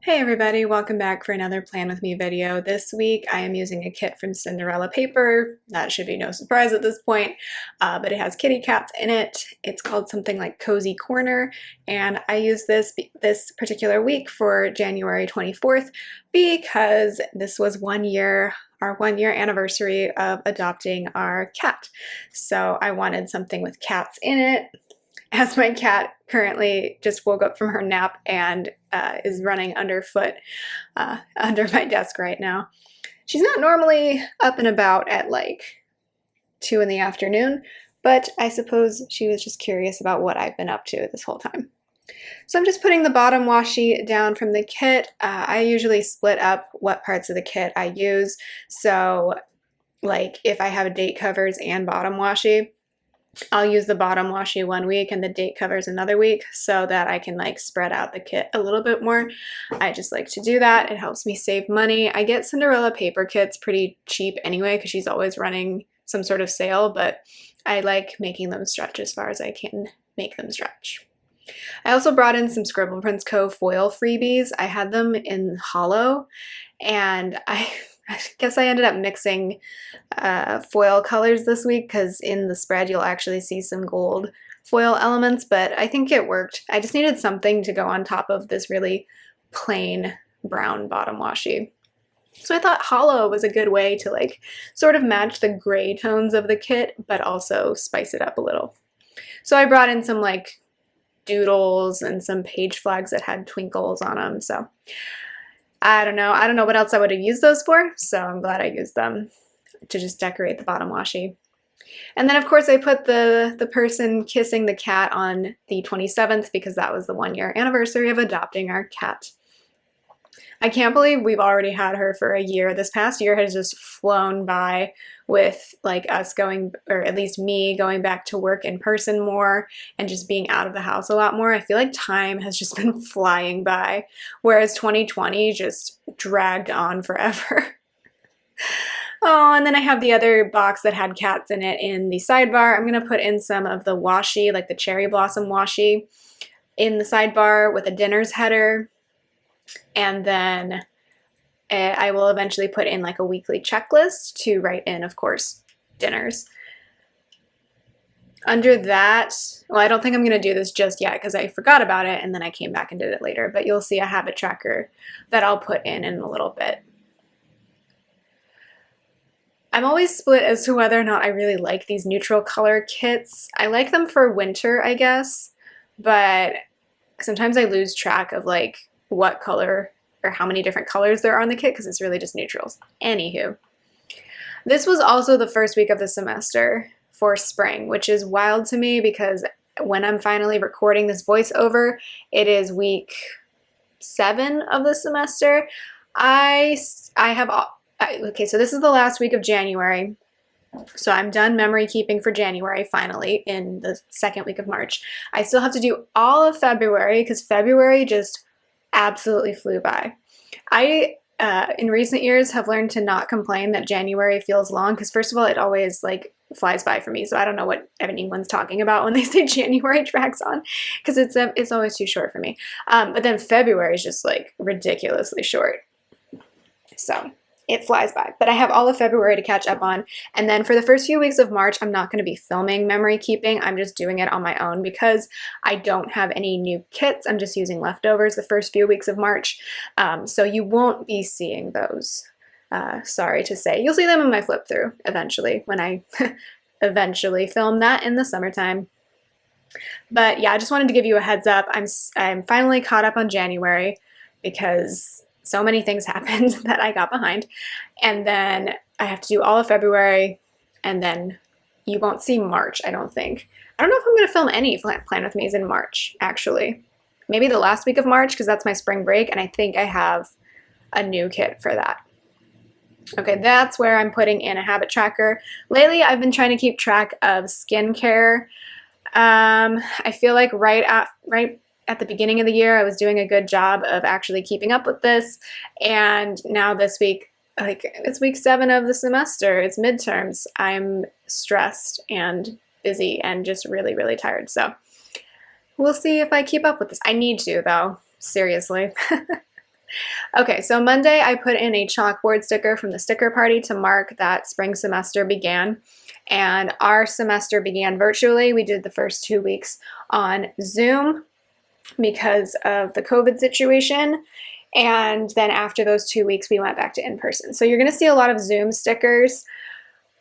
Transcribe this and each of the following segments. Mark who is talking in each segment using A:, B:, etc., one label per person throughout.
A: Hey everybody, welcome back for another Plan With Me video. This week I am using a kit from Cinderella paper. That should be no surprise at this point, but it has kitty cats in it. It's called something like Cozy Corner, and I used this particular week for January 24th because this was our 1 year anniversary of adopting our cat. So I wanted something with cats in it, as my cat currently just woke up from her nap and is running underfoot under my desk right now. She's not normally up and about at like 2 in the afternoon, but I suppose she was just curious about what I've been up to this whole time. So I'm just putting the bottom washi down from the kit. I usually split up what parts of the kit I use. So like if I have date covers and bottom washi, I'll use the bottom washi 1 week and the date covers another week so that I can like spread out the kit a little bit more. I just like to do that. It helps me save money. I get Cinderella paper kits pretty cheap anyway because she's always running some sort of sale, but I like making them stretch as far as I can make them stretch. I also brought in some Scribble Prints Co. foil freebies. I had them in hollow, and I guess I ended up mixing foil colors this week because in the spread you'll actually see some gold foil elements, but I think it worked. I just needed something to go on top of this really plain brown bottom washi. So I thought hollow was a good way to like sort of match the gray tones of the kit, but also spice it up a little. So I brought in some like doodles and some page flags that had twinkles on them. So I don't know what else I would have used those for, so I'm glad I used them to just decorate the bottom washi. And then of course I put the person kissing the cat on the 27th because that was the 1 year anniversary of adopting our cat. I can't believe we've already had her for a year. This past year has just flown by with like us going, or at least me going back to work in person more and just being out of the house a lot more. I feel like time has just been flying by, whereas 2020 just dragged on forever. Oh, and then I have the other box that had cats in it in the sidebar. I'm going to put in some of the washi, like the cherry blossom washi, in the sidebar with a dinner's header. And then I will eventually put in like a weekly checklist to write in, of course, dinners. Under that, well, I don't think I'm going to do this just yet because I forgot about it and then I came back and did it later, but you'll see a habit tracker that I'll put in a little bit. I'm always split as to whether or not I really like these neutral color kits. I like them for winter, I guess, but sometimes I lose track of like what color or how many different colors there are on the kit because it's really just neutrals. Anywho, this was also the first week of the semester for spring, which is wild to me because when I'm finally recording this voiceover, it is week 7 of the semester. Okay, so this is the last week of January. So I'm done memory keeping for January finally in the second week of March. I still have to do all of February because February just absolutely flew by. I, in recent years, have learned to not complain that January feels long because first of all, it always like flies by for me. So I don't know what anyone's talking about when they say January drags on because it's always too short for me. But then February is just like ridiculously short. So it flies by, but I have all of February to catch up on. And then for the first few weeks of March, I'm not going to be filming memory keeping. I'm just doing it on my own because I don't have any new kits. I'm just using leftovers the first few weeks of March. So you won't be seeing those. Sorry to say. You'll see them in my flip through eventually when I eventually film that in the summertime. But yeah, I just wanted to give you a heads up. I'm finally caught up on January because so many things happened that I got behind. And then I have to do all of February, and then you won't see March, I don't think. I don't know if I'm going to film any Plan With Me's in March, actually. Maybe the last week of March, because that's my spring break, and I think I have a new kit for that. Okay, that's where I'm putting in a habit tracker. Lately, I've been trying to keep track of skincare. I feel like right at the beginning of the year, I was doing a good job of actually keeping up with this. And now this week, like it's week 7 of the semester, it's midterms. I'm stressed and busy and just really, really tired. So we'll see if I keep up with this. I need to though, seriously. Okay, so Monday I put in a chalkboard sticker from the sticker party to mark that spring semester began. And our semester began virtually. We did the first 2 weeks on Zoom because of the COVID situation. And then after those 2 weeks, we went back to in-person. So you're gonna see a lot of Zoom stickers.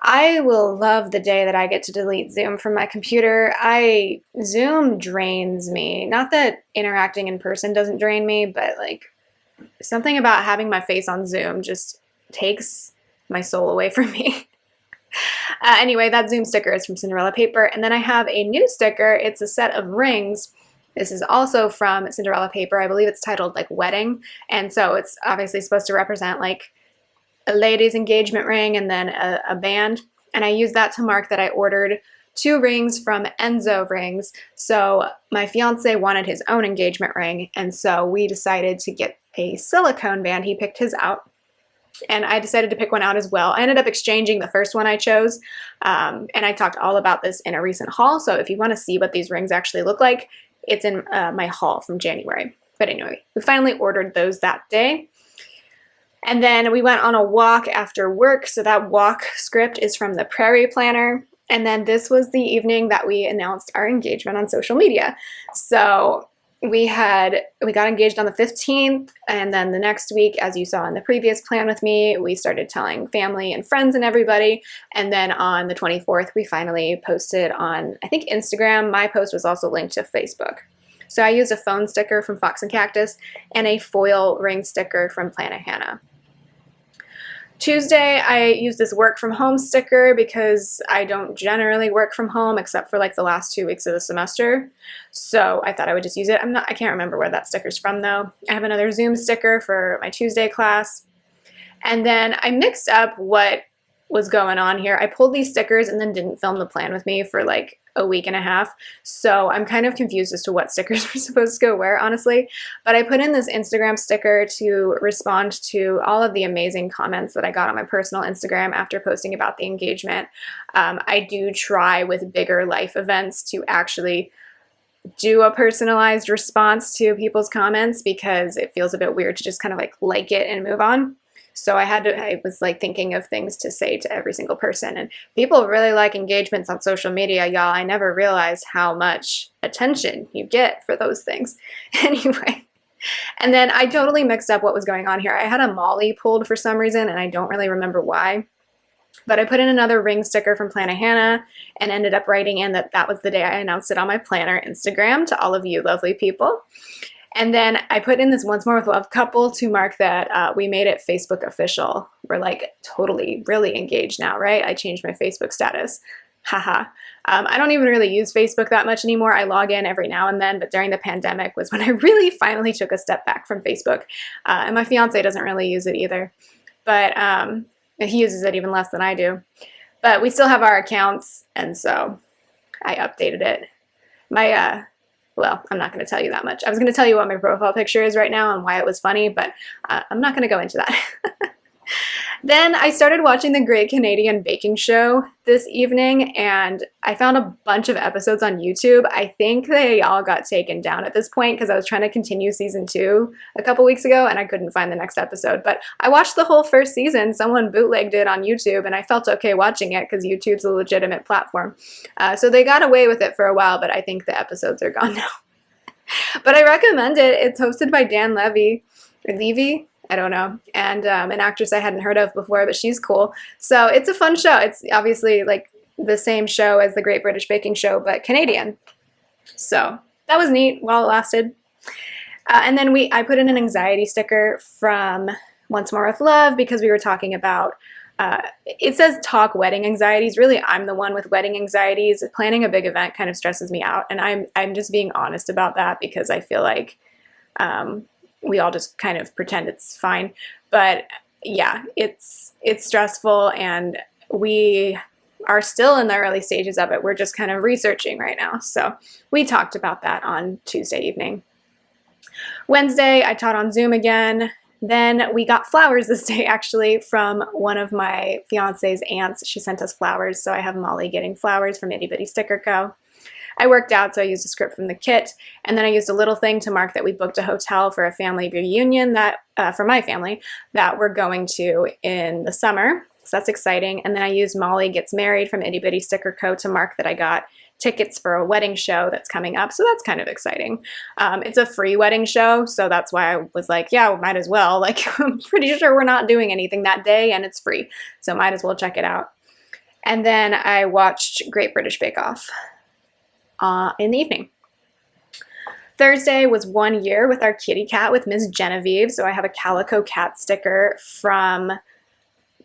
A: I will love the day that I get to delete Zoom from my computer. Zoom drains me. Not that interacting in person doesn't drain me, but like something about having my face on Zoom just takes my soul away from me. Anyway, that Zoom sticker is from Cinderella paper. And then I have a new sticker. It's a set of rings. This is also from Cinderella paper. I believe it's titled like Wedding. And so it's obviously supposed to represent like a lady's engagement ring and then a band. And I used that to mark that I ordered 2 rings from Enzo Rings. So my fiance wanted his own engagement ring. And so we decided to get a silicone band. He picked his out. And I decided to pick one out as well. I ended up exchanging the first one I chose. And I talked all about this in a recent haul. So if you want to see what these rings actually look like, it's in my haul from January. But anyway, we finally ordered those that day. And then we went on a walk after work. So that walk script is from the Prairie Planner. And then this was the evening that we announced our engagement on social media. So we got engaged on the 15th, and then the next week, as you saw in the previous plan with me, we started telling family and friends and everybody. And then on the 24th, we finally posted on, I think, Instagram. My post was also linked to Facebook. So I used a phone sticker from Fox and Cactus and a foil ring sticker from Planet Hannah. Tuesday, I used this work from home sticker because I don't generally work from home except for like the last 2 weeks of the semester. So I thought I would just use it. I can't remember where that sticker's from though. I have another Zoom sticker for my Tuesday class. And then I mixed up what was going on here. I pulled these stickers and then didn't film the plan with me for like a week and a half. So I'm kind of confused as to what stickers were supposed to go where, honestly. But I put in this Instagram sticker to respond to all of the amazing comments that I got on my personal Instagram after posting about the engagement. I do try with bigger life events to actually do a personalized response to people's comments because it feels a bit weird to just kind of like it and move on. So I was like thinking of things to say to every single person, and people really like engagements on social media, y'all. I never realized how much attention you get for those things. Anyway, and then I totally mixed up what was going on here. I had a Molly pulled for some reason, and I don't really remember why. But I put in another ring sticker from Planet Hannah and ended up writing in that was the day I announced it on my planner Instagram to all of you lovely people. And then I put in this Once More with Love couple to mark that we made it Facebook official. We're like totally, really engaged now, right? I changed my Facebook status. Haha. I don't even really use Facebook that much anymore. I log in every now and then, but during the pandemic was when I really finally took a step back from Facebook. And my fiance doesn't really use it either. But he uses it even less than I do. But we still have our accounts, and so I updated it. Well, I'm not going to tell you that much. I was going to tell you what my profile picture is right now and why it was funny, but I'm not going to go into that. Then I started watching the Great Canadian Baking Show this evening, and I found a bunch of episodes on YouTube. I think they all got taken down at this point because I was trying to continue season 2 a couple weeks ago, and I couldn't find the next episode. But I watched the whole first season. Someone bootlegged it on YouTube, and I felt okay watching it because YouTube's a legitimate platform. So they got away with it for a while, but I think the episodes are gone now. But I recommend it. It's hosted by Dan Levy, or Levy, I don't know, and an actress I hadn't heard of before, but she's cool. So it's a fun show. It's obviously like the same show as the Great British Baking Show, but Canadian. So that was neat while it lasted. And then I put in an anxiety sticker from Once More with Love because we were talking about, it says talk wedding anxieties. Really, I'm the one with wedding anxieties. Planning a big event kind of stresses me out, and I'm just being honest about that because I feel like we all just kind of pretend it's fine. But yeah, it's stressful, and we are still in the early stages of it. We're just kind of researching right now. So we talked about that on Tuesday evening. Wednesday, I taught on Zoom again. Then we got flowers this day, actually, from one of my fiance's aunts. She sent us flowers, so I have Molly getting flowers from Itty Bitty Sticker Co. I worked out, so I used a script from the kit, and then I used a little thing to mark that we booked a hotel for a family reunion that, for my family, that we're going to in the summer. So that's exciting. And then I used Molly Gets Married from Itty Bitty Sticker Co. to mark that I got tickets for a wedding show that's coming up. So that's kind of exciting. It's a free wedding show, so that's why I was like, yeah, might as well. Like, I'm pretty sure we're not doing anything that day and it's free, so might as well check it out. And then I watched Great British Bake Off in the evening. Thursday was 1 year with our kitty cat with Miss Genevieve, so I have a calico cat sticker from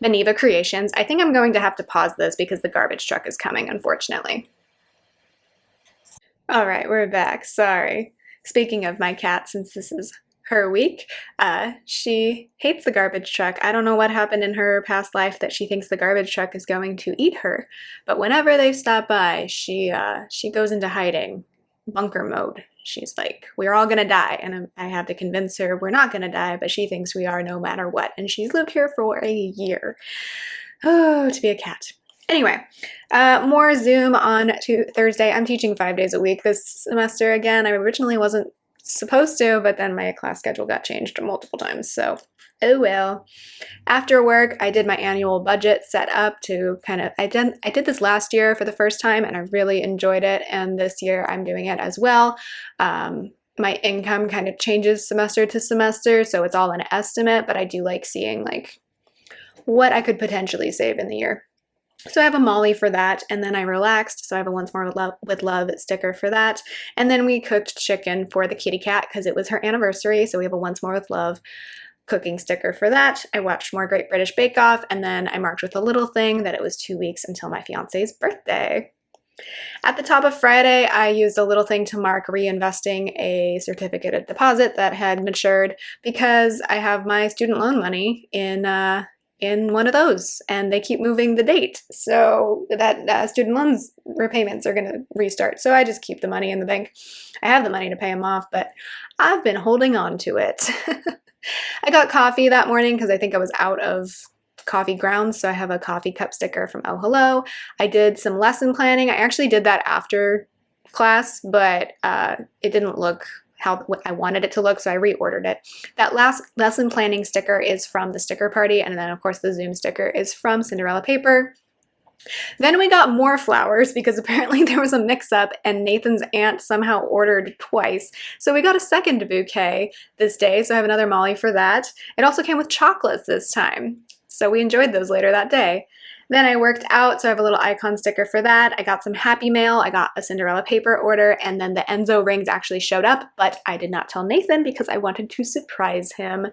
A: Beneva Creations. I think I'm going to have to pause this because the garbage truck is coming, unfortunately. All right, we're back. Sorry. Speaking of my cat, since this is her week, she hates the garbage truck. I don't know what happened in her past life that she thinks the garbage truck is going to eat her, but whenever they stop by, she goes into hiding, bunker mode. She's like, we're all gonna die, and I have to convince her we're not gonna die, but she thinks we are no matter what, and she's lived here for a year. Oh, to be a cat. Anyway, more Zoom on Thursday. I'm teaching 5 days a week this semester again. I originally wasn't supposed to, but then my class schedule got changed multiple times, so oh well. After work, I did my annual budget set up to kind of, I did this last year for the first time and I really enjoyed it, and this year I'm doing it as well. My income kind of changes semester to semester, so it's all an estimate, but I do like seeing like what I could potentially save in the year. So I have a Molly for that, and then I relaxed, so I have a Once More with Love sticker for that. And then we cooked chicken for the kitty cat because it was her anniversary, so we have a Once More with Love cooking sticker for that. I watched more Great British Bake Off, and then I marked with a little thing that it was 2 weeks until my fiance's birthday. At the top of Friday, I used a little thing to mark reinvesting a certificate of deposit that had matured because I have my student loan money in one of those, and they keep moving the date, so that student loans repayments are going to restart, so I just keep the money in the bank. I have the money to pay them off, but I've been holding on to it. I got coffee that morning because I think I was out of coffee grounds, so I have a coffee cup sticker from Oh Hello. I did some lesson planning. I actually did that after class, but it didn't look how I wanted it to look, so I reordered it. That last lesson planning sticker is from the sticker party, and then of course the Zoom sticker is from Cinderella paper. Then we got more flowers because apparently there was a mix-up and Nathan's aunt somehow ordered twice. So we got a second bouquet this day, so I have another Molly for that. It also came with chocolates this time, so we enjoyed those later that day. Then I worked out, so I have a little icon sticker for that. I got some Happy Mail, I got a Cinderella paper order, and then the Enzo rings actually showed up, but I did not tell Nathan because I wanted to surprise him.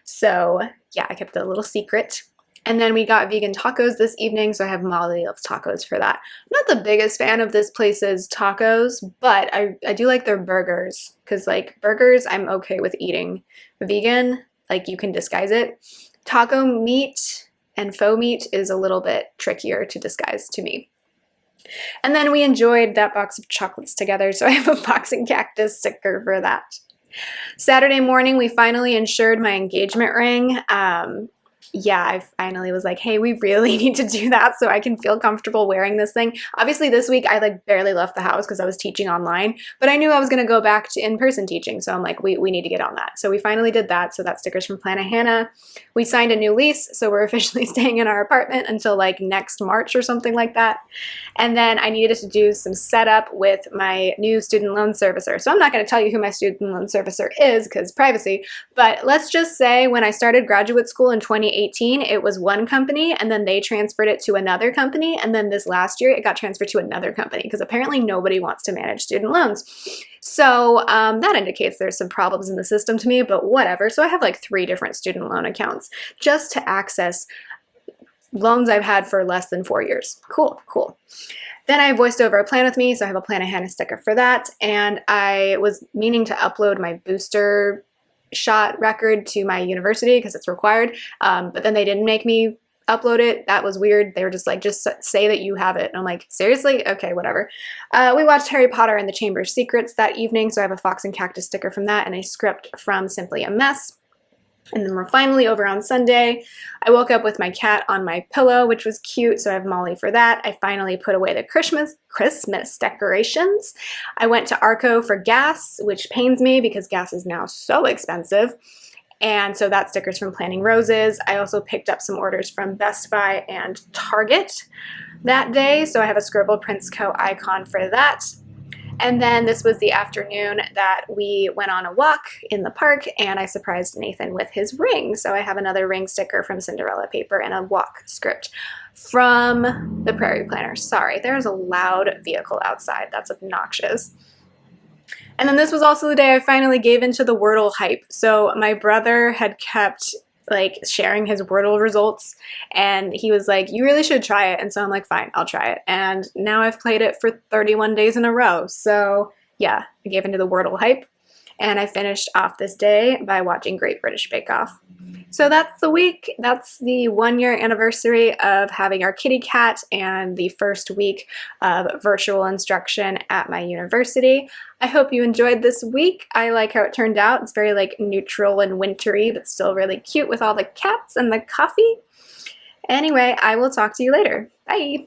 A: So yeah, I kept it a little secret. And then we got vegan tacos this evening, so I have Molly Loves Tacos for that. I'm not the biggest fan of this place's tacos, but I do like their burgers, because like burgers I'm okay with eating. Vegan, like you can disguise it. Taco meat and faux meat is a little bit trickier to disguise to me. And then we enjoyed that box of chocolates together, so I have a boxing cactus sticker for that. Saturday morning, we finally insured my engagement ring. Yeah, I finally was like, hey, we really need to do that so I can feel comfortable wearing this thing. Obviously this week I like barely left the house because I was teaching online, but I knew I was going to go back to in-person teaching, so I'm like, we need to get on that. So we finally did that. So that sticker's from Plana Hannah. We signed a new lease, so we're officially staying in our apartment until like next March or something like that. And then I needed to do some setup with my new student loan servicer. So I'm not going to tell you who my student loan servicer is because privacy, but let's just say when I started graduate school in 2018, it was one company, and then they transferred it to another company, and then this last year it got transferred to another company because apparently nobody wants to manage student loans. So that indicates there's some problems in the system to me, but whatever. So I have like 3 different student loan accounts just to access loans I've had for less than 4 years. Cool, cool. Then I voiced over a plan with me, so I have a Plana Hannah sticker for that, and I was meaning to upload my booster shot record to my university because it's required, but then they didn't make me upload it. That was weird. They were just like, just say that you have it. And I'm like, seriously? Okay, whatever. We watched Harry Potter and the Chamber of Secrets that evening, so I have a fox and cactus sticker from that and a script from Simply a Mess. And then we're finally over on Sunday. I woke up with my cat on my pillow, which was cute, so I have Molly for that. I finally put away the Christmas decorations. I went to Arco for gas, which pains me because gas is now so expensive. And so that's stickers from Planting Roses. I also picked up some orders from Best Buy and Target that day, so I have a Scribble Prints Co. icon for that. And then this was the afternoon that we went on a walk in the park, and I surprised Nathan with his ring. So I have another ring sticker from Cinderella paper and a walk script from the Prairie Planner. Sorry, there's a loud vehicle outside. That's obnoxious. And then this was also the day I finally gave into the Wordle hype. So my brother had kept sharing his Wordle results, and he was like, you really should try it. And so I'm like, fine, I'll try it. And now I've played it for 31 days in a row. So yeah, I gave into the Wordle hype, and I finished off this day by watching Great British Bake Off. So that's the week. That's the 1-year anniversary of having our kitty cat and the first week of virtual instruction at my university. I hope you enjoyed this week. I like how it turned out. It's very neutral and wintry, but still really cute with all the cats and the coffee. Anyway, I will talk to you later. Bye!